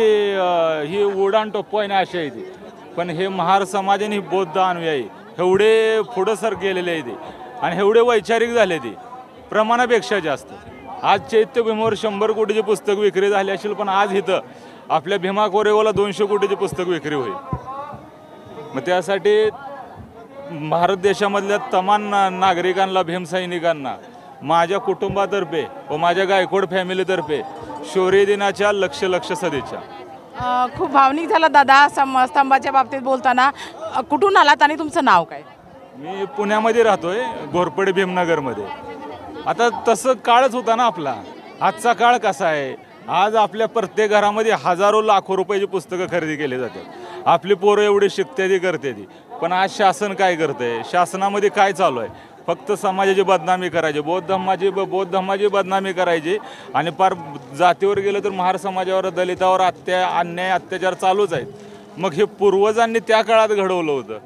T: ही उडाण टप्पू आहे ना अशी आहे ती. पण हे महार समाज आणि बौद्ध अनुयायी एवढे पुढं सर गेलेले आहे ते आणि एवढे वैचारिक झाले ते प्रमाणापेक्षा जास्त. आज चैत्यभूमीवर 100 कोटीची पुस्तक विक्री झाली असेल, पण आज इथं आपल्या भीमा कोरेगावला 200 कोटीची पुस्तक विक्री होईल. मग त्यासाठी भारत देशामधल्या तमाम नागरिकांना, भीमसैनिकांना माझ्या कुटुंबातर्फे व माझ्या गायकवाड फॅमिलीतर्फे शौर्य दिनाच्या लक्ष सदिच्छा.
D: खूप भावनिक झाला दादा स्तंभाच्या बाबतीत बोलताना. कुठून आलात आणि तुमचं नाव काय?
T: मी पुण्यामध्ये राहतोय, घोरपडे भीमनगरमध्ये. आता तसं काळच होता ना आपला. आजचा काळ कसा आहे, आज आपल्या प्रत्येक घरामध्ये हजारो लाखो रुपयाची पुस्तकं खरेदी केली जातात. आपली पोरं एवढी शिकते ती करते ती. पण आज शासन काय करतंय, शासनामध्ये काय चालू आहे, फक्त समाजाची बदनामी करायची, बौद्ध धम्माची बदनामी करायची आणि पार जातीवर गेलं तर महार समाजावर, दलितावर अन्याय अत्याचार चालूच आहेत. मग हे पूर्वजांनी त्या काळात घडवलं होतं.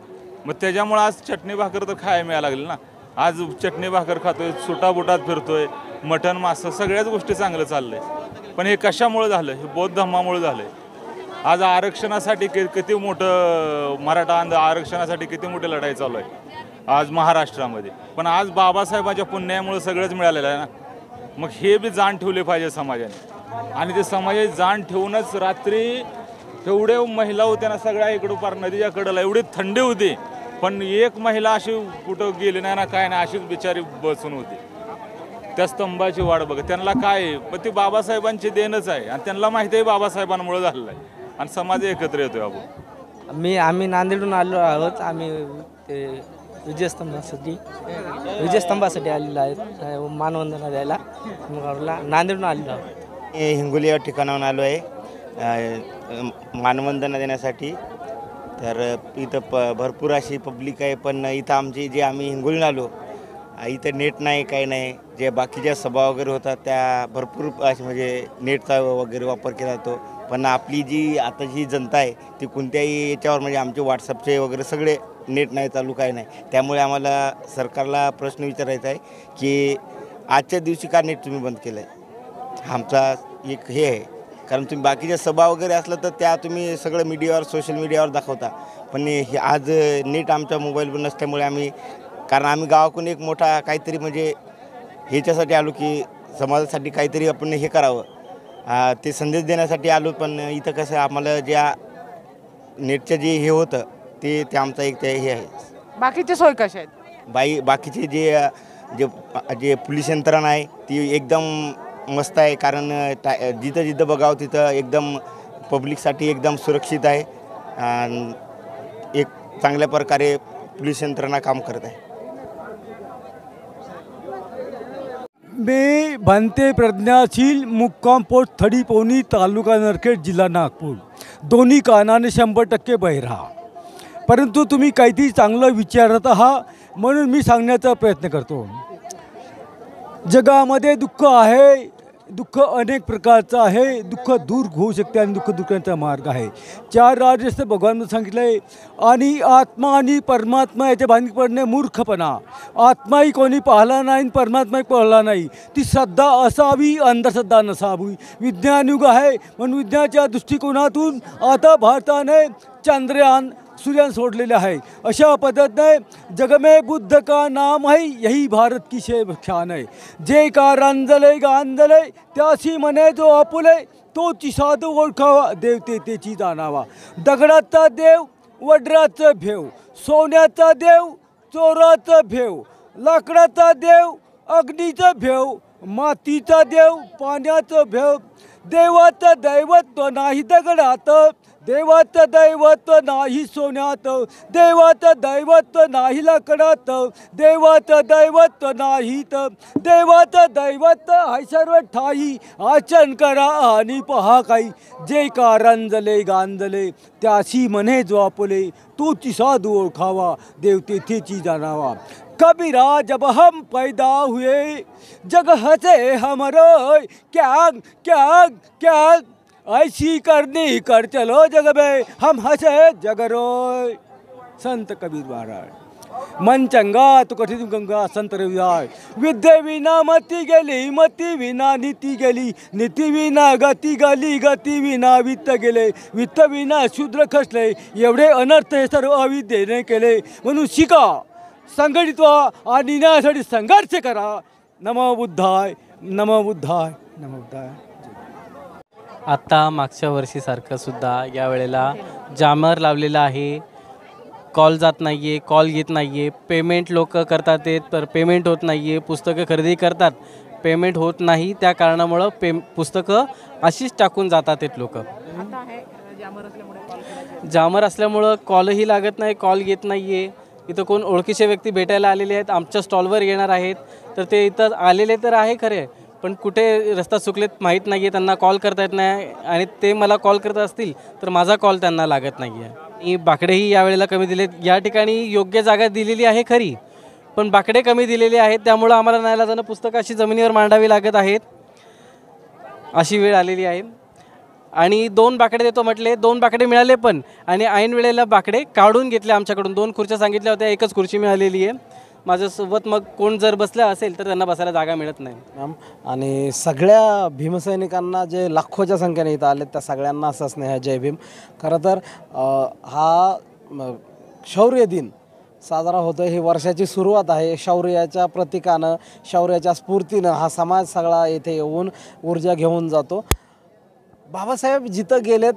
T: मग त्याच्यामुळे आज चटणी भाकर तर खायला मिळायला लागली ना. आज चटणी भाकर खातोय, सुटाबुटात फिरतोय, मटण मासं सगळ्याच गोष्टी चांगलं चाललंय. पण हे कशामुळे झालं, हे बौद्ध धम्मामुळे झालंय. आज आरक्षणासाठी किती मोठं मराठा आरक्षणासाठी किती मोठी लढाई चालू आहे आज महाराष्ट्रामध्ये. पण आज बाबासाहेबांच्या पुण्यामुळे सगळंच मिळालेलं आहे ना. मग हे बी जाण ठेवले पाहिजे समाजाने. आणि ते समाजाची जाण ठेवूनच रात्री एवढे महिला होत्या ना सगळ्या इकडं पार नदीच्या कडेला, एवढी थंडी होती पण एक महिला अशी कुठं गेली नाही ना काय नाही, अशीच बिचारी बसून होती त्या स्तंभाची वाट बघत. त्यांना काय, पण ती बाबासाहेबांची देणच आहे आणि त्यांना माहिती आहे बाबासाहेबांमुळे झालेलं आहे आणि समाज एकत्र येतोय. आपण
I: आम्ही नांदेडून आलो आहोत. आम्ही ते विजयस्तंभासाठी आलेलो आहेत मानवंदना द्यायला. नांदेडून आलेलो आहोत.
U: हिंगोली या ठिकाणाहून आलो आहे मानवंदना देण्यासाठी. तर इथं भरपूर अशी पब्लिक आहे. पण इथं आम्ही हिंगोलीहून आलो, इथं नेट नाही, काही नाही. जे बाकीच्या सभा वगैरे होतात त्या भरपूर असे म्हणजे नेटचा वगैरे वापर केला जातो. पण आपली जी आताची जनता आहे ती कोणत्याही याच्यावर म्हणजे आमचे व्हॉट्सअपचे वगैरे सगळे नेट नाही चालू, काय नाही. त्यामुळे आम्हाला सरकारला प्रश्न विचारायचा आहे की आजच्या दिवशी का नेट तुम्ही बंद केलं आहे. आमचा एक हे आहे, कारण तुम्ही बाकीच्या सभा वगैरे असलं तर त्या तुम्ही सगळं मीडियावर, सोशल मीडियावर दाखवता. पण हे आज नेट आमच्या मोबाईलवर नसल्यामुळे कारण आम्ही गावाकडून एक मोठा काहीतरी म्हणजे ह्याच्यासाठी आलो की समाजासाठी काहीतरी आपण हे करावं, ते संदेश देण्यासाठी आलो. पण इथं कसं आम्हाला ज्या नेटचं जे हे होतं ते आमचा एक ते हे आहे.
D: बाकीचे सोय कशा आहेत?
U: बाकीचे जे पोलीस यंत्रणा आहे ती एकदम मस्त आहे. कारण जिथं जिथं बघावं तिथं एकदम पब्लिकसाठी एकदम सुरक्षित आहे आणि एक चांगल्या प्रकारे पोलीस यंत्रणा काम करत आहे.
J: मी भन्ते प्रज्ञाशील मुक्काम पोस्ट थडीपोनी तालुका नरखेड जिल्हा नागपूर. दोन्ही कानाने 100% बहिरा, परंतु तुम्ही काहीतरी चांगलं विचारत आहात म्हणून मी सांगण्याचा प्रयत्न करतो. जगामध्ये दुःख आहे, दुःख अनेक प्रकारचं आहे. दुःख दूर होऊ शकते आणि दुःख करण्याचा मार्ग आहे. 4 राजस्थ भगवान सांगितलं आहे. आणि आत्मा आणि परमात्मा याच्या भानगडीत पडणे मूर्खपणा. आत्माही कोणी पाहिला नाही, परमात्माही पाहिला नाही. ती श्रद्धा असावी, अंधश्रद्धा नसावी. विज्ञानयुग आहे म्हणून विज्ञानाच्या दृष्टिकोनातून आता भारताने चंद्रयान सूर्यान सोडलेले आहे. अशा पद्धतीने जग में बुद्ध का नाम है, यही भारत की शान है. जे का रांजले गांजले त्याशी म्हणे जो आपुले, तोची साधू ओळखावा, देव तेची जाणावा. दगडाचा देव वड्राचं भेव, सोन्याचा देव चोराचं भेव, लाकडाचा देव अग्नीचं भेव, मातीचा देव पाण्याचं भेव. देवाचं दैवत्व नाही दगडात, देवाचं दैवत्व नाही सोन्यात, देवाचं दैवत्व नाही लाकडात, देवाचं दैवत्व नाहीत, देवाचं दैवत्व आहे सर्व ठाई. आचरण करा आणि पहा काही. जे का रंजले गांजले त्याशी म्हणे जो आपुले, तोची साधू ओळखावा, देव तेथेची जाणावा. कबीरा जब हम पैदा हुए जग हंसे हमरो, क्या क्या क्या ऐसी करनी कर चलो जग में हम हंसे जग रोय. संत कबीर महाराज. मन चंगा तो कठीण गंगा संत रविदास. विद्ये विना मती गेली, मती विना नीती गेली, नीती विना गती गेली, गती विना वित्त गेले, वित्त विना शूद्र खचले. एवढे अनर्थ हे सर्व अविद्येने केले. म्हणून शिका, संघटित व्हा आणि न्यायासाठी संघर्ष करा. नमो बुद्धाय, नमो बुद्धाय, नमो बुद्धाय.
A: आत्ता मागच्या वर्षीसारखं सुद्धा या वेळेला जामर लावलेला आहे. कॉल जात नाही आहे, कॉल घेत नाही आहे. पेमेंट लोक करतात ते, तर पेमेंट होत नाही आहे. पुस्तकं खरेदी करतात, पेमेंट होत नाही. त्या कारणामुळं पुस्तकं अशीच टाकून जातात आहेत लोक. जामर असल्यामुळं कॉलही लागत नाही, कॉल घेत नाही आहे. इथं कोण ओळखीचे व्यक्ती भेटायला आलेले आहेत, आमच्या स्टॉलवर येणार आहेत. तर ते इथं आलेले तर आहे खरे, पण कुठे रस्ता चुकलेत माहीत नाही आहे. त्यांना कॉल करता येत नाही आणि ते मला कॉल करत असतील तर माझा कॉल त्यांना लागत नाही आहे. आणि बाकडेही यावेळेला कमी दिलेत. या ठिकाणी योग्य जागा दिलेली आहे खरी, पण बाकडे कमी दिलेले आहेत. त्यामुळं आम्हाला न्यायला जाणं पुस्तकं अशी जमिनीवर मांडावी लागत आहेत. अशी वेळ आलेली आहे. आणि 2 बाकडे देतो म्हटले, 2 बाकडे मिळाले पण, आणि ऐन वेळेला बाकडे काढून घेतले आमच्याकडून. 2 खुर्च्या सांगितल्या होत्या, एकच खुर्ची मिळालेली आहे. माझ्यासोबत मग कोण जर बसलं असेल तर त्यांना बसायला जागा मिळत नाही.
I: आणि सगळ्या भीमसैनिकांना जे लाखोच्या संख्येने इथं आले त्या सगळ्यांना असं स्नेह जय भीम. खरं तर हा शौर्य दिन साजरा होतो. ही वर्षाची सुरुवात आहे. शौर्याच्या प्रतीकानं, शौर्याच्या स्फूर्तीनं हा समाज सगळा येथे येऊन ऊर्जा घेऊन जातो. बाबासाहेब जिथं गेलेत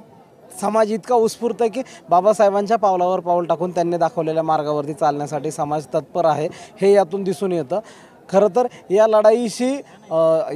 I: समाज इतका उत्स्फूर्त आहे की बाबासाहेबांच्या पावलावर पाऊल टाकून त्यांनी दाखवलेल्या मार्गावरती चालण्यासाठी समाज तत्पर आहे, हे यातून दिसून येतं. खरं तर या लढाईशी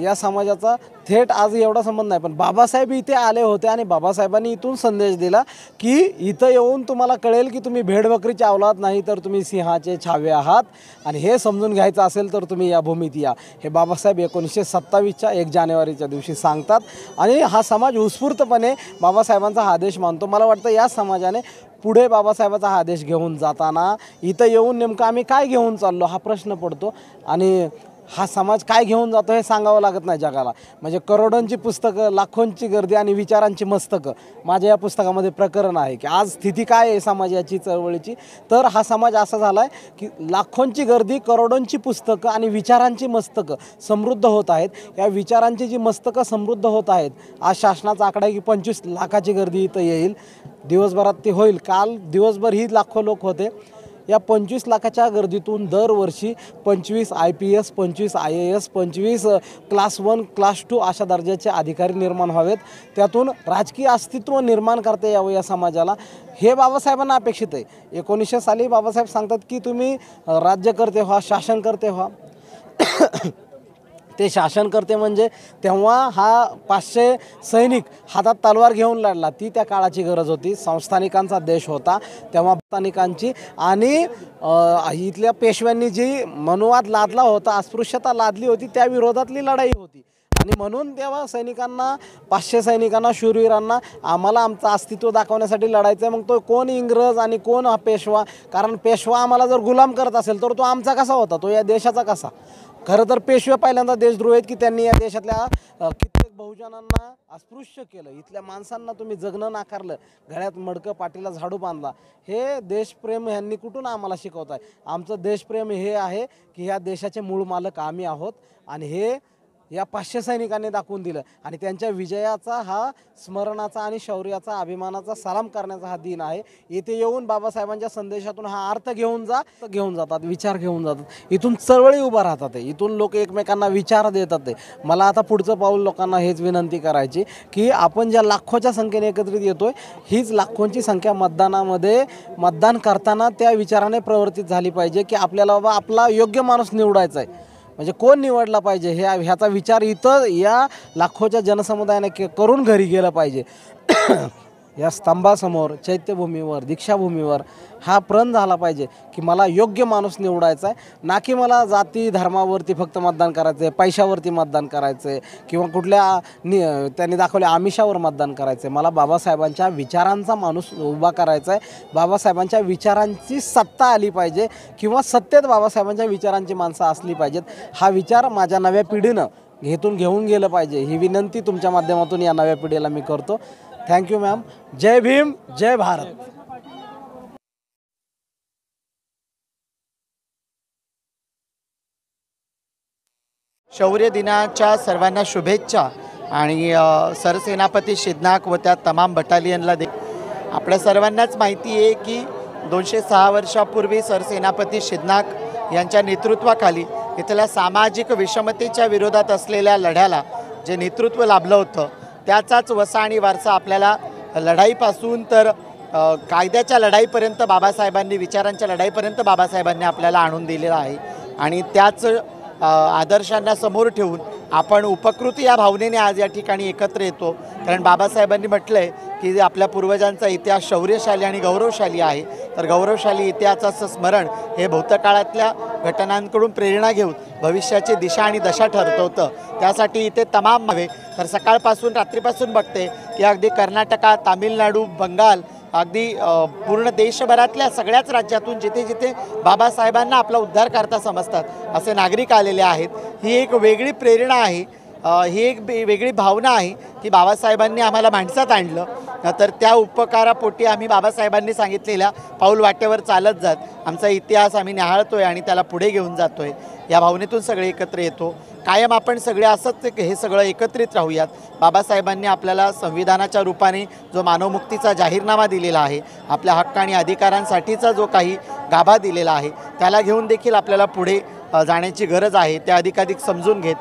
I: या समाजाचा थेट आज एवढा संबंध नाही, पण बाबासाहेब इथे आले होते आणि बाबासाहेबांनी इथून संदेश दिला की इथं येऊन तुम्हाला कळेल की तुम्ही भेडबकरीचे अवलाद नाही तर तुम्ही सिंहाचे छावे आहात. आणि हे समजून घ्यायचं असेल तर तुम्ही या भूमीत या. हे बाबासाहेब 1927च्या 1 जानेवारीच्या दिवशी सांगतात. आणि हा समाज उत्स्फूर्तपणे बाबासाहेबांचा हा आदेश मानतो. मला वाटतं या समाजाने पुढे बाबासाहेबाचा हा आदेश घेऊन जाताना इथं येऊन नेमकं आम्ही काय घेऊन चाललो हा प्रश्न पडतो. आणि हा समाज काय घेऊन जातो हे सांगावं लागत नाही जगाला. म्हणजे करोडोंची पुस्तकं, लाखोंची गर्दी आणि विचारांची मस्तकं माझ्या या पुस्तकामध्ये प्रकरण आहे की आज स्थिती काय आहे समाजाची, चळवळीची. तर हा समाज असा झाला आहे की लाखोंची गर्दी, करोडोंची पुस्तकं आणि विचारांची मस्तकं समृद्ध होत आहेत. या विचारांची जी मस्तकं समृद्ध होत आहेत, आज शासनाचा आकडा आहे की 25 लाखाची गर्दी इथं येईल. दिवसभरात ती होईल. काल दिवसभर ही लाखो लोक होते. या 25 लाखाच्या गर्दीतून दरवर्षी 25 IPS, 25 IAS, 25 क्लास 1, क्लास 2 अशा दर्जाचे अधिकारी निर्माण व्हावेत, त्यातून राजकीय अस्तित्व निर्माण करता यावं या समाजाला, हे बाबासाहेबांना अपेक्षित आहे. 1900 साली बाबासाहेब सांगतात की तुम्ही राज्यकर्ते व्हा, शासनकर्ते व्हा. ते शासनकर्ते म्हणजे तेव्हा हा 500 सैनिक हातात तलवार घेऊन लढला, ती त्या काळाची गरज होती. संस्थानिकांचा देश होता तेव्हा, संस्थानिकांची आणि इथल्या पेशव्यांनी जी मनुवाद लादला होता, अस्पृश्यता लादली होती, त्या विरोधातली लढाई होती. आणि म्हणून तेव्हा सैनिकांना, 500 सैनिकांना, शूरवीरांना आम्हाला आमचं अस्तित्व दाखवण्यासाठी लढायचं आहे. मग तो कोण इंग्रज आणि कोण हा पेशवा, कारण पेशवा आम्हाला जर गुलाम करत असेल तर तो आमचा कसा होता, तो या देशाचा कसा. खरं तर पेशवे पहिल्यांदा देशद्रोही आहेत की त्यांनी या देशातल्या कित्येक बहुजनांना अस्पृश्य केलं, इथल्या माणसांना तुम्ही जगणं नाकारलं, गळ्यात मडकं, पाठीला झाडू बांधला. हे देशप्रेम ह्यांनी कुठून आम्हाला शिकवत आहे. आमचं देशप्रेम हे आहे की ह्या देशाचे मूळ मालक आम्ही आहोत आणि हे या 500 सैनिकांनी दाखवून दिलं. आणि त्यांच्या विजयाचा हा स्मरणाचा आणि शौर्याचा, अभिमानाचा सलाम करण्याचा हा दिन आहे. येथे येऊन बाबासाहेबांच्या संदेशातून हा अर्थ घेऊन जातात, विचार घेऊन जातात. इथून चळवळी उभा राहतात, इथून लोक एकमेकांना विचार देतात. मला आता पुढचं पाऊल लोकांना हेच विनंती करायची की आपण ज्या लाखोच्या संख्येने एकत्रित येतोय, हीच लाखोंची संख्या मतदानामध्ये मतदान करताना त्या विचाराने प्रवर्तित झाली पाहिजे की आपल्याला बाबा आपला योग्य माणूस निवडायचा आहे. म्हणजे कोण निवडला पाहिजे ह्याचा विचार इथं या लाखोच्या जनसमुदायाने करून घरी गेलं पाहिजे. या स्तंभासमोर, चैत्यभूमीवर, दीक्षाभूमीवर हा प्रण झाला पाहिजे की मला योग्य माणूस निवडायचा आहे, ना की मला जाती धर्मावरती फक्त मतदान करायचं आहे, पैशावरती मतदान करायचं आहे किंवा कुठल्या त्यांनी दाखवल्या आमिषावर मतदान करायचं आहे. मला बाबासाहेबांच्या विचारांचा माणूस उभा करायचा आहे. बाबासाहेबांच्या विचारांची सत्ता आली पाहिजे किंवा सत्तेत बाबासाहेबांच्या विचारांची माणसं असली पाहिजेत. हा विचार माझ्या नव्या पिढीनं घेऊन गेलं पाहिजे, ही विनंती तुमच्या माध्यमातून या नव्या पिढीला मी करतो. Thank you ma'am. जय भीम, जय भारत.
C: शौर्य दिनाच्या सर्वांना शुभेच्छा आणि सरसेनापती शिदनाक व त्या तमाम बटालियनला आपल्या सर्वांनाच माहिती आहे की 206 वर्षापूर्वी सरसेनापती शिदनाक यांच्या नेतृत्वाखाली इथल्या सामाजिक विषमतेच्या विरोधात असलेल्या लढ्याला जे नेतृत्व लाभलं होतं, त्याचाच वसा आणि वारसा आपल्याला लढाईपासून तर कायद्याच्या लढाईपर्यंत बाबासाहेबांनी, विचारांच्या लढाईपर्यंत बाबासाहेबांनी आपल्याला आणून दिलेला आहे. आणि त्याच आदर्शांना समोर ठेवून आपण उपकृती या भावनेने आज या ठिकाणी एकत्र येतो. कारण बाबासाहेबांनी म्हटलं आहे की आपल्या पूर्वजांचा इतिहास शौर्यशाली आणि गौरवशाली आहे. तर गौरवशाली इतिहासाचं स्मरण हे भूतकाळातल्या घटनांकडून प्रेरणा घेऊन भविष्याची दिशा आणि दशा ठरवतं. त्यासाठी इथे तमाम नव्हे तर सकाळपासून रात्रीपासून बघते की अगदी कर्नाटकात, तामिळनाडू, बंगाल, अगदी पूर्ण देशभरातल्या सगळ्याच राज्यातून जिथे जिथे बाबासाहेबांना आपला उद्धार करता समजतात असे नागरिक आलेले आहेत. ही एक वेगळी प्रेरणा आहे, ही एक वेगळी भावना आहे की बाबासाहेबांनी आम्हाला माणसात आणलं, तर त्या उपकारापोटी आम्ही बाबासाहेबांनी सांगितलेल्या पाऊल वाटेवर चालत जात आमचा इतिहास आम्ही न्याहाळतोय आणि त्याला पुढे घेऊन जातोय. या भावनेतून सगळे एकत्र येतो. कायम आपण सगळे असंच हे सगळं एकत्रित राहूयात. बाबासाहेबांनी आपल्याला संविधानाच्या रूपाने जो मानवमुक्तीचा जाहीरनामा दिलेला आहे, आपल्या हक्क आणि अधिकारांसाठीचा जो काही गाभा दिलेला आहे, त्याला घेऊन देखील आपल्याला पुढे जाण्याची गरज आहे. त्या अधिकाधिक समजून घेत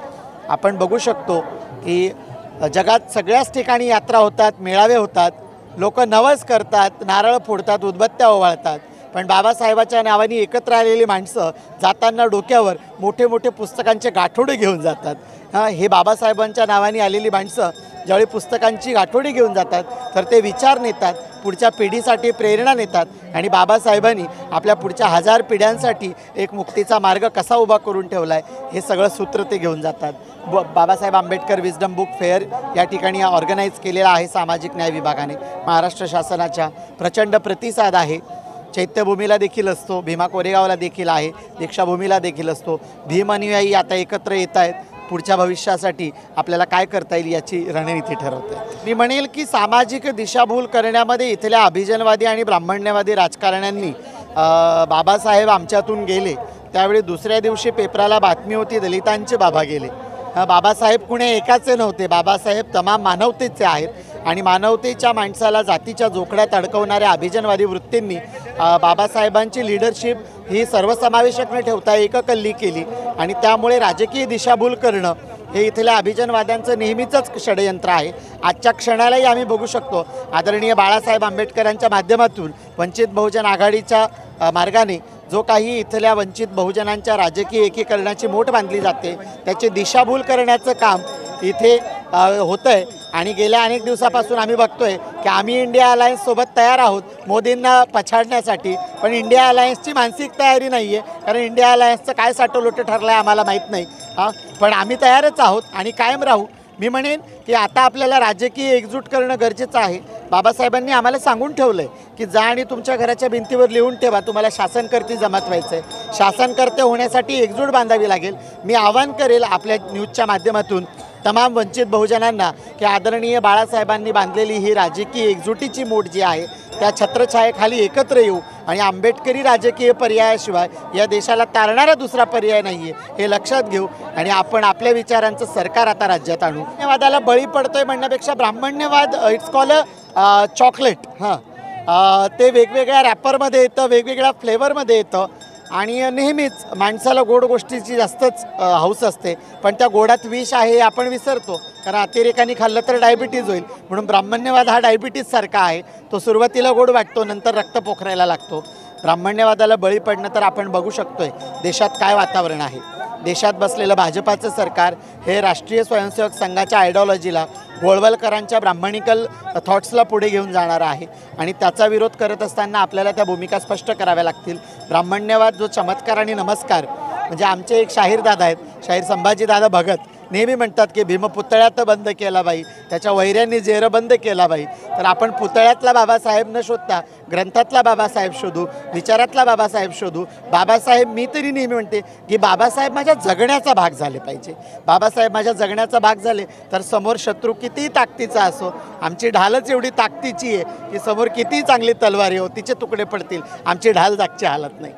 C: आपण बघू शकतो की जगात सगळ्याच ठिकाणी यात्रा होतात, मेळावे होतात, लोक नवस करतात, नारळ फोडतात, उदबत्त्या ओवाळतात. पण बाबासाहेबाच्या नावाने एकत्र आलेली माणसं जाताना डोक्यावर मोठे मोठे पुस्तकांचे गाठोडे घेऊन जातात. हे बाबासाहेबांच्या नावाने आलेली माणसं ज्यावेळी पुस्तकांची गाठोडी घेऊन जातात तर ते विचार नेतात, पुढच्या पिढीसाठी प्रेरणा नेतात. आणि बाबासाहेबांनी आपल्या पुढच्या 1000 पिढ्यांसाठी एक मुक्तीचा मार्ग कसा उभा करून ठेवला आहे हे सगळं सूत्र ते घेऊन जातात. Babasaheb Ambedkar wisdom book fair या ठिकाणी ऑर्गनाईज केलेला आहे सामाजिक न्याय विभागाने. महाराष्ट्र शासनाच्या प्रचंड प्रतिसाद आहे. चैत्यभूमीला देखील असतो, भीमा कोरेगावला देखील आहे, दीक्षाभूमीला देखील असतो. भीम अनुयायी आता एकत्र येत आहेत. पुढच्या भविष्यासाठी आपल्याला काय करता येईल याची रणनीती ठरवते. मी म्हणेल की सामाजिक दिशाभूल करण्यामध्ये इथल्या अभिजनवादी आणि ब्राह्मण्यवादी राजकारण्यांनी बाबासाहेब आमच्यातून गेले त्यावेळी दुसऱ्या दिवशी पेपराला बातमी होती दलितांचे बाबा गेले. बाबासाहेब कुणी एकाचे नव्हते, बाबासाहेब तमाम मानवतेचे आहेत. आणि मानवतेच्या माणसाला जातीच्या जोखड्यात अडकवणाऱ्या अभिजनवादी वृत्तींनी बाबासाहेबांची लीडरशिप ही सर्वसमावेशक न ठेवता एककल्ली केली आणि त्यामुळे राजकीय दिशाभूल करणं हे इथल्या अभिजनवाद्यांचं नेहमीचंच षडयंत्र आहे. आजच्या क्षणालाही आम्ही बघू शकतो आदरणीय बाळासाहेब आंबेडकरांच्या माध्यमातून वंचित बहुजन आघाडीच्या मार्गाने जो काही इथल्या वंचित बहुजनांच्या राजकीय एकीकरणाची मोठ बांधली जाते त्याची दिशाभूल करण्याचं काम इथे होतं आहे. आणि गेल्या अनेक दिवसापासून आम्ही बघतोय की आम्ही इंडिया अलायन्ससोबत तयार आहोत मोदींना पछाडण्यासाठी, पण इंडिया अलायन्सची मानसिक तयारी नाही आहे, कारण इंडिया अलायन्सचं काय साठवलोटं ठरलं आहे आम्हाला माहीत नाही. पण आम्ही तयारच आहोत आणि कायम राहू. मी म्हणेन की आता आपल्याला राजकीय एकजूट करणं गरजेचं आहे. बाबासाहेबांनी आम्हाला सांगून ठेवलं आहे की जा आणि तुमच्या घराच्या भिंतीवर लिहून ठेवा तुम्हाला शासनकर्ते जमात व्हायचं आहे. शासनकर्ते होण्यासाठी एकजूट बांधावी लागेल. मी आवाहन करेल आपल्या न्यूजच्या माध्यमातून तमाम वंचित बहुजनांना की आदरणीय बाळासाहेबांनी बांधलेली ही राजकीय एकजुटीची मोठ जी आहे त्या छत्रछायेखाली एकत्र येऊ आणि आंबेडकरी राजकीय पर्यायाशिवाय या देशाला तारणारा दुसरा पर्याय नाही आहे हे लक्षात घेऊ आणि आपण आपल्या विचारांचं सरकार आता राज्यात आणू. ब्राह्मण्यवादाला बळी पडतोय म्हणण्यापेक्षा ब्राह्मण्यवाद इट्स कॉल अ चॉकलेट. ते वेगवेगळ्या रॅपरमध्ये येतं, वेगवेगळ्या फ्लेवरमध्ये येतं आणि नेहमीच माणसाला गोड गोष्टीची जास्तच हौस असते, पण त्या गोडात विष आहे हे आपण विसरतो, कारण अतिरेकाने खाल्लं तर डायबिटीज होईल. म्हणून ब्राह्मण्यवाद हा डायबिटीजसारखा आहे. तो सुरुवातीला गोड वाटतो, नंतर रक्त पोखरायला लागतो. ब्राह्मण्यवादाला बळी पडणं तर आपण बघू शकतोय देशात काय वातावरण आहे. देशात बसलेलं भाजपाचं सरकार हे राष्ट्रीय स्वयंसेवक संघाच्या आयडिओलॉजीला, गोळवलकरांच्या ब्राह्मणिकल थॉट्सला पुढे घेऊन जाणार आहे आणि त्याचा विरोध करत असताना आपल्याला त्या भूमिका स्पष्ट कराव्या लागतील. ब्राह्मण्यवाद जो चमत्कार आणि नमस्कार म्हणजे आमचे एक शाहीरदादा आहेत, शाहीर संभाजीदादा भगत, नेहमी म्हणतात की भीमपुतळ्यात बंद केला बाई, त्याच्या वैऱ्यांनी जेरबंद केला बाई. तर आपण पुतळ्यातला बाबासाहेब न शोधता ग्रंथातला बाबासाहेब शोधू, विचारातला बाबासाहेब शोधू. बाबासाहेब, मी तरी नेहमी म्हणते की बाबासाहेब माझ्या जगण्याचा भाग झाले पाहिजे. बाबासाहेब माझ्या जगण्याचा भाग झाले तर समोर शत्रू कितीही ताकदीचा असो, आमची ढालच एवढी ताकदीची आहे की समोर कितीही चांगली तलवार येऊ तिचे तुकडे पडतील, आमची ढाल जागची हालत नाही.